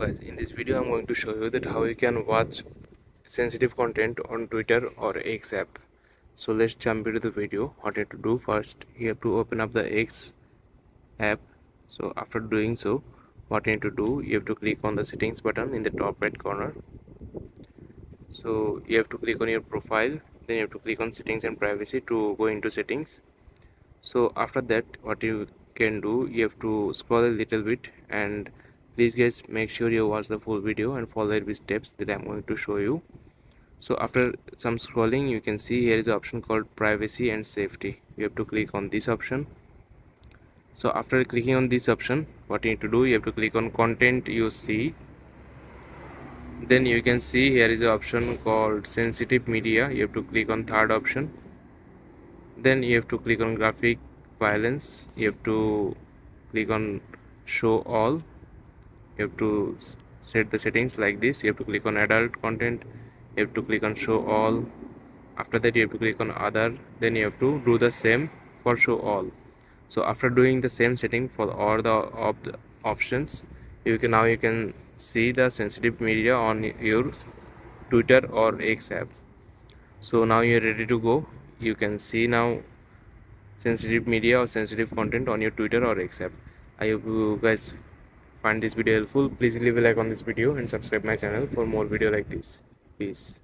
guys, in this video I'm going to show you that how you can watch sensitive content on Twitter or X app. So let's jump into the video. What you have to do first, you have to open up the X app. So after doing so, what you need to do, you have to click on the settings button in the top right corner. So you have to click on your profile, then you have to click on settings and privacy to go into settings. So after that, what you can do, you have to scroll a little bit, and please guys make sure you watch the full video and follow the steps that I'm going to show you. So after some scrolling, you can see here is an option called privacy and safety. You have to click on this option. So after clicking on this option, what you need to do, you have to click on content you see. Then you can see here is an option called sensitive media. You have to click on third option. Then you have to click on graphic violence. You have to click on show all. You have to set the settings like this. You have to click on adult content. You have to click on show all. After that, you have to click on other. Then you have to do the same for show all. So after doing the same setting for all the options, you can see the sensitive media on your Twitter or X app. So now you're ready to go. You can see now sensitive media or sensitive content on your Twitter or X app. I hope you guys find this video helpful. Please leave a like on this video and subscribe my channel for more video like this. Peace.